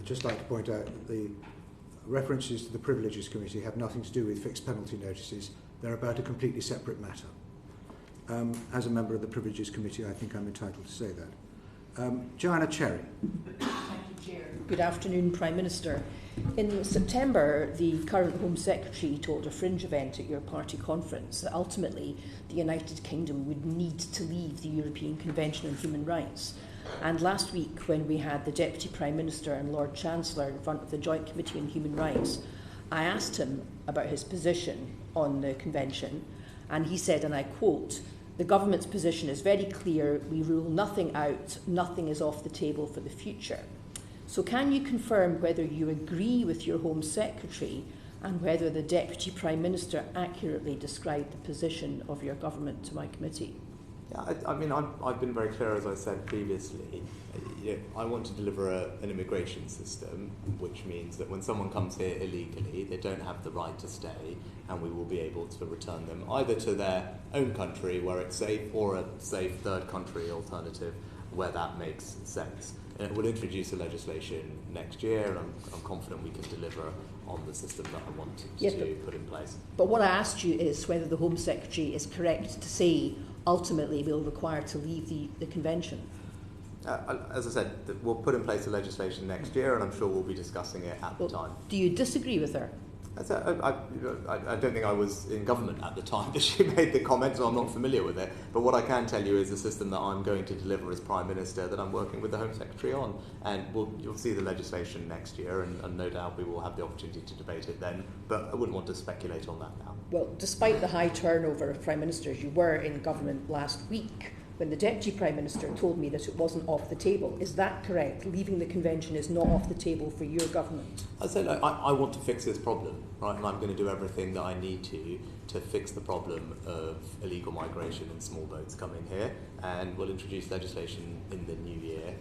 just like to point out that the references to the Privileges Committee have nothing to do with fixed penalty notices. They're about a completely separate matter. As a member of the Privileges Committee, I think I'm entitled to say that. Joanna Cherry. Thank you, Chair. Good afternoon, Prime Minister. In September, the current Home Secretary told a fringe event at your party conference that ultimately the United Kingdom would need to leave the European Convention on Human Rights. And last week, when we had the Deputy Prime Minister and Lord Chancellor in front of the Joint Committee on Human Rights, I asked him about his position on the Convention, and he said, and I quote, "The government's position is very clear. We rule nothing out. Nothing is off the table for the future." So can you confirm whether you agree with your Home Secretary and whether the Deputy Prime Minister accurately described the position of your government to my committee? Yeah, I've been very clear, as I said previously. I want to deliver an immigration system, which means that when someone comes here illegally, they don't have the right to stay, and we will be able to return them either to their own country where it's safe, or a safe third country alternative where that makes sense. And it will introduce a legislation next year, and I'm confident we can deliver on the system that I want to put in place. But what I asked you is whether the Home Secretary is correct to say ultimately we'll require to leave the Convention. As I said, we'll put in place the legislation next year, and I'm sure we'll be discussing it at the time. Do you disagree with her? I don't think I was in government at the time that she made the comment, so I'm not familiar with it. But what I can tell you is the system that I'm going to deliver as Prime Minister that I'm working with the Home Secretary on. And you'll see the legislation next year, and no doubt we will have the opportunity to debate it then. But I wouldn't want to speculate on that now. Well, despite the high turnover of Prime Ministers, you were in government last week when the Deputy Prime Minister told me that it wasn't off the table. Is that correct? Leaving the Convention is not off the table for your government? I say, look, I want to fix this problem, right? And I'm going to do everything that I need to fix the problem of illegal migration and small boats coming here. And we'll introduce legislation in the new year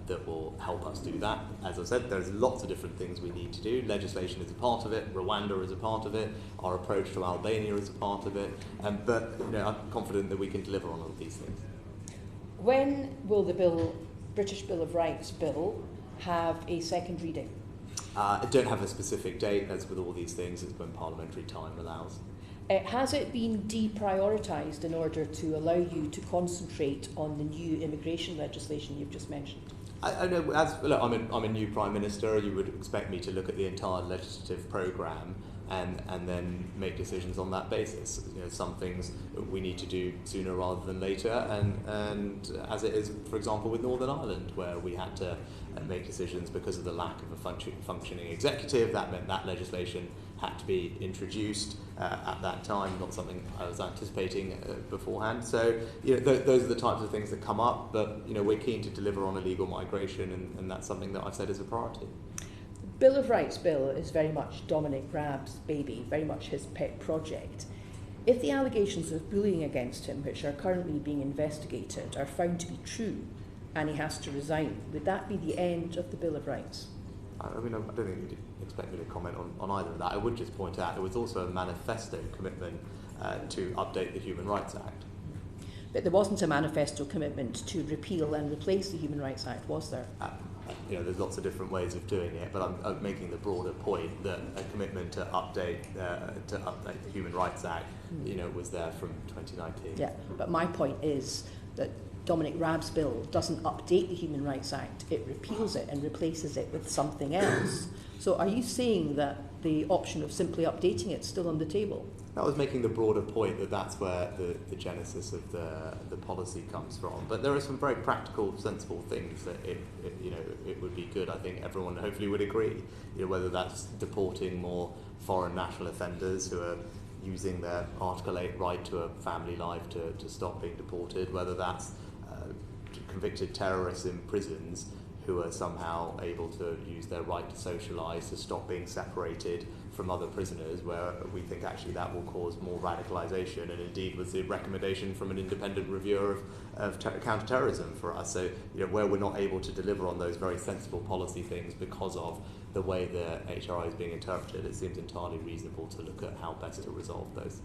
that will help us do that. As I said, there's lots of different things we need to do. Legislation is a part of it. Rwanda is a part of it. Our approach to Albania is a part of it. But I'm confident that we can deliver on all these things. When will the British Bill of Rights bill have a second reading? I don't have a specific date. As with all these things, it's when parliamentary time allows. Has it been deprioritised in order to allow you to concentrate on the new immigration legislation you've just mentioned? I know. Look, I'm a new Prime Minister. You would expect me to look at the entire legislative programme and then make decisions on that basis. Some things we need to do sooner rather than later, and as it is, for example, with Northern Ireland, where we had to make decisions because of the lack of a functioning executive. That meant that legislation had to be introduced at that time, not something I was anticipating beforehand. So those are the types of things that come up, but we're keen to deliver on illegal migration, and that's something that I've said is a priority. Bill of Rights bill is very much Dominic Raab's baby, very much his pet project. If the allegations of bullying against him, which are currently being investigated, are found to be true and he has to resign, would that be the end of the Bill of Rights? I don't think you'd expect me to comment on either of that. I would just point out there was also a manifesto commitment to update the Human Rights Act. But there wasn't a manifesto commitment to repeal and replace the Human Rights Act, was there? There's lots of different ways of doing it, but I'm making the broader point that a commitment to update the Human Rights Act, was there from 2019. Yeah, but my point is that Dominic Raab's bill doesn't update the Human Rights Act; it repeals it and replaces it with something else. So, are you saying that the option of simply updating it is still on the table? I was making the broader point that that's where the genesis of the policy comes from. But there are some very practical, sensible things that it would be good. I think everyone hopefully would agree. Whether that's deporting more foreign national offenders who are using their Article 8 right to a family life to stop being deported, whether that's convicted terrorists in prisons who are somehow able to use their right to socialise, to stop being separated from other prisoners, where we think actually that will cause more radicalisation, and indeed was the recommendation from an independent reviewer of counter-terrorism for us. So where we're not able to deliver on those very sensible policy things because of the way the HRI is being interpreted, it seems entirely reasonable to look at how best to resolve those.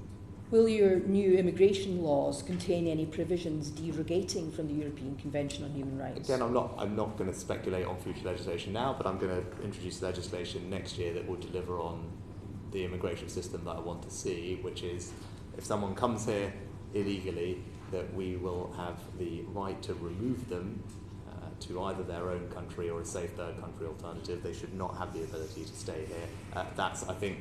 Will your new immigration laws contain any provisions derogating from the European Convention on Human Rights? Again, I'm not going to speculate on future legislation now, but I'm going to introduce legislation next year that will deliver on the immigration system that I want to see, which is if someone comes here illegally, that we will have the right to remove them to either their own country or a safe third country alternative. They should not have the ability to stay here. That's, I think,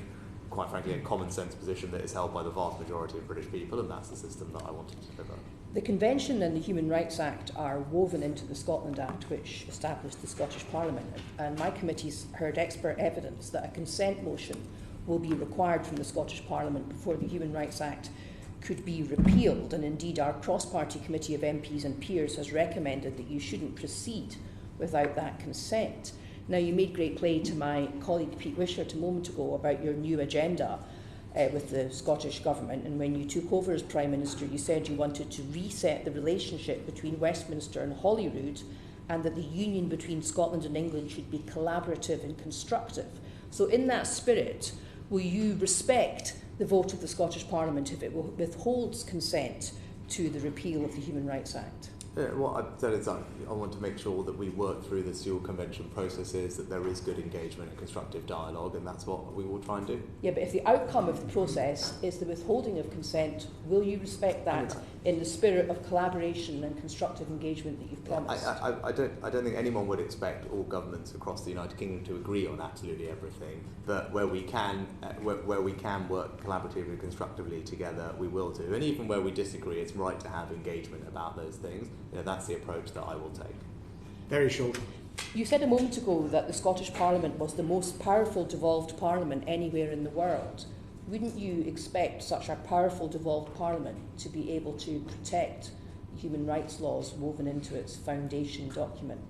quite frankly, a common sense position that is held by the vast majority of British people, and that's the system that I wanted to deliver. The Convention and the Human Rights Act are woven into the Scotland Act, which established the Scottish Parliament, and my committee's heard expert evidence that a consent motion will be required from the Scottish Parliament before the Human Rights Act could be repealed, and indeed our cross-party committee of MPs and peers has recommended that you shouldn't proceed without that consent. Now, you made great play to my colleague Pete Wishart a moment ago about your new agenda with the Scottish Government, and when you took over as Prime Minister you said you wanted to reset the relationship between Westminster and Holyrood, and that the union between Scotland and England should be collaborative and constructive. So in that spirit, will you respect the vote of the Scottish Parliament if it withholds consent to the repeal of the Human Rights Act? What I've said is I want to make sure that we work through the Sewell Convention processes, that there is good engagement and constructive dialogue, and that's what we will try and do. Yeah, but if the outcome of the process is the withholding of consent, will you respect that in the spirit of collaboration and constructive engagement that you've promised? I don't think anyone would expect all governments across the United Kingdom to agree on absolutely everything, but where we can work collaboratively and constructively together, we will do. And even where we disagree, it's right to have engagement about those things. That's the approach that I will take. Very short. You said a moment ago that the Scottish Parliament was the most powerful devolved parliament anywhere in the world. Wouldn't you expect such a powerful devolved parliament to be able to protect human rights laws woven into its foundation document?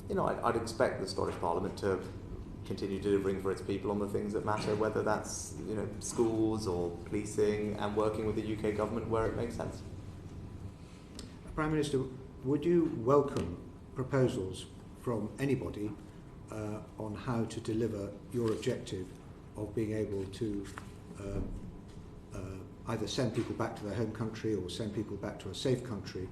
I'd expect the Scottish Parliament to continue delivering for its people on the things that matter, whether that's schools or policing, and working with the UK government where it makes sense. Prime Minister, would you welcome proposals from anybody on how to deliver your objective of being able to either send people back to their home country or send people back to a safe country